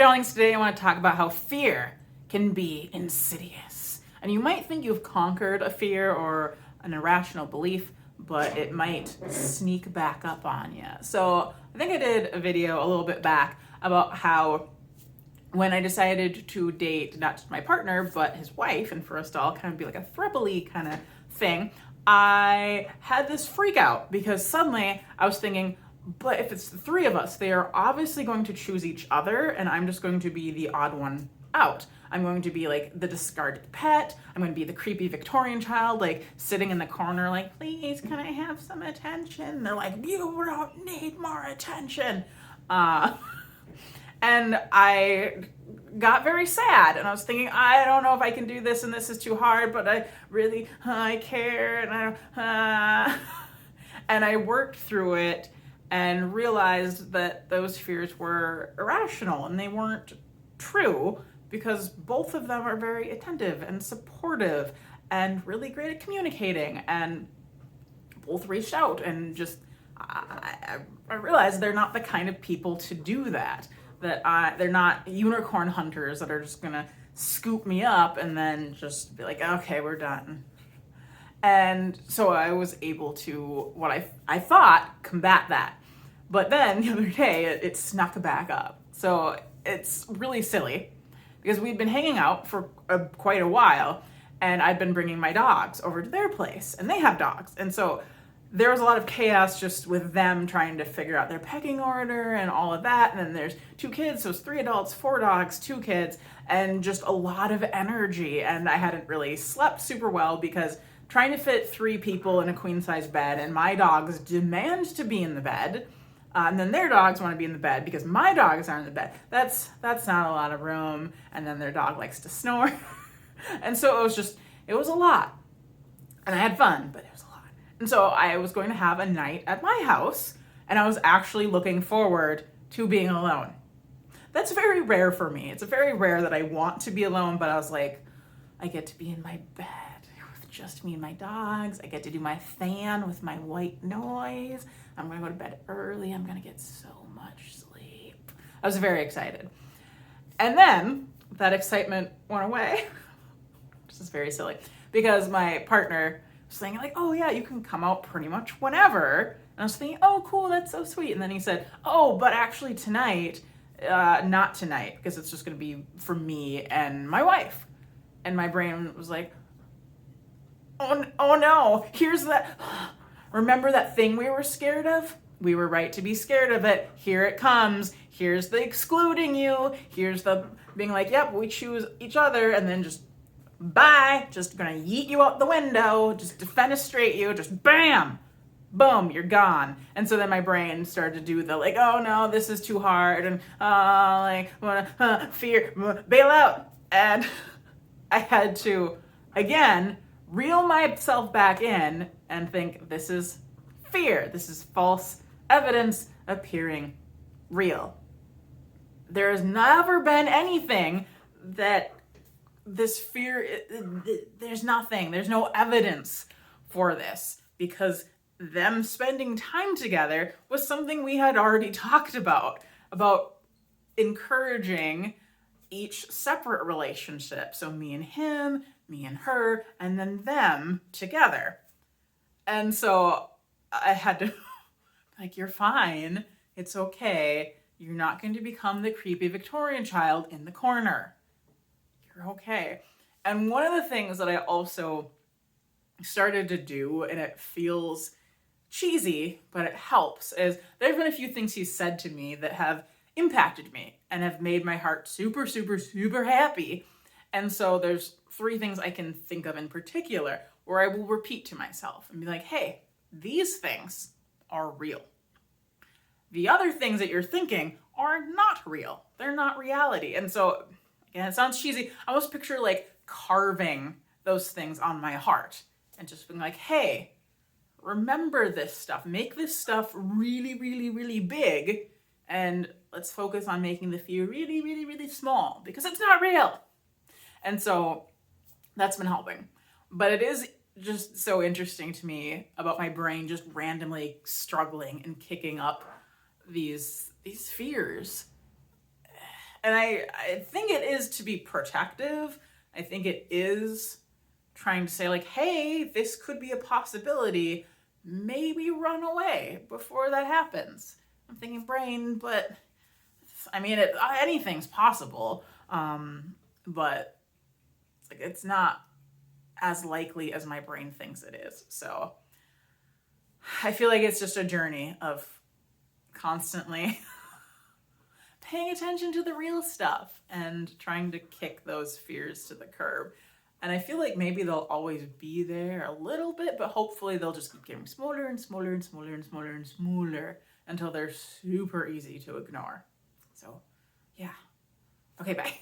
Darlings, today I want to talk about how fear can be insidious. And you might think you've conquered a fear or an irrational belief, but it might sneak back up on you. So I think I did a video a little bit back about how when I decided to date not just my partner, but his wife, and for us to all kind of be like a throuple-y kind of thing, I had this freak out because suddenly I was thinking, but if it's the three of us, they are obviously going to choose each other, and I'm just going to be the odd one out. I'm going to be like the discarded pet. I'm going to be the creepy Victorian child, like sitting in the corner, like, please, can I have some attention? And they're like, you don't need more attention. And I got very sad, and I was thinking, I don't know if I can do this, and this is too hard, but I care, and and I worked through it and realized that those fears were irrational and they weren't true, because both of them are very attentive and supportive and really great at communicating, and both reached out and just I realized they're not the kind of people to do that. They're not unicorn hunters that are just gonna scoop me up and then just be like, okay, we're done. And so I was able to, what I thought, combat that. But then the other day, it snuck back up. So it's really silly because we'd been hanging out for quite a while, and I'd been bringing my dogs over to their place, and they have dogs. And so there was a lot of chaos just with them trying to figure out their pecking order and all of that. And then there's 2 kids, so it's 3 adults, 4 dogs, 2 kids, and just a lot of energy. And I hadn't really slept super well because trying to fit 3 people in a queen size bed, and my dogs demand to be in the bed. And then their dogs want to be in the bed because my dogs aren't in the bed. That's not a lot of room. And then their dog likes to snore. And so it was a lot. And I had fun, but it was a lot. And so I was going to have a night at my house, and I was actually looking forward to being alone. That's very rare for me. It's very rare that I want to be alone, but I was like, I get to be in my bed with just me and my dogs. I get to do my fan with my white noise. I'm going to go to bed early. I'm going to get so much sleep. I was very excited. And then that excitement went away. This is very silly because my partner was saying like, oh yeah, you can come out pretty much whenever. And I was thinking, oh cool, that's so sweet. And then he said, oh, but actually tonight, not tonight, because it's just going to be for me and my wife. And my brain was like, oh no, here's that. Remember that thing we were scared of? We were right to be scared of it. Here it comes. Here's the excluding you. Here's the being like, yep, we choose each other, and then just bye. Just gonna yeet you out the window, just defenestrate you, just bam, boom, you're gone. And so then my brain started to do the like, oh no, this is too hard, and fear, bail out. And I had to, again, reel myself back in and think, this is fear. This is false evidence appearing real. There has never been anything that this fear, there's nothing, there's no evidence for this, because them spending time together was something we had already talked about encouraging each separate relationship. So me and him, me and her, and then them together. And so I had to, like, you're fine. It's okay. You're not going to become the creepy Victorian child in the corner. You're okay. And one of the things that I also started to do, and it feels cheesy, but it helps, is there have been a few things he's said to me that have impacted me and have made my heart super, super, super happy. And so there's 3 things I can think of in particular where I will repeat to myself and be like, hey, these things are real. The other things that you're thinking are not real. They're not reality. And so, again, it sounds cheesy. I almost picture like carving those things on my heart and just being like, hey, remember this stuff. Make this stuff really, really, really big. And let's focus on making the fear really, really, really small, because it's not real. And so that's been helping. But it is just so interesting to me about my brain just randomly struggling and kicking up these fears. And I think it is to be protective. I think it is trying to say, like, hey, this could be a possibility. Maybe run away before that happens. I'm thinking brain, but I mean, anything's possible. But it's like, it's not as likely as my brain thinks it is. So I feel like it's just a journey of constantly paying attention to the real stuff and trying to kick those fears to the curb. And I feel like maybe they'll always be there a little bit, but hopefully they'll just keep getting smaller and smaller and smaller and smaller and smaller until they're super easy to ignore. So, yeah. Okay, bye.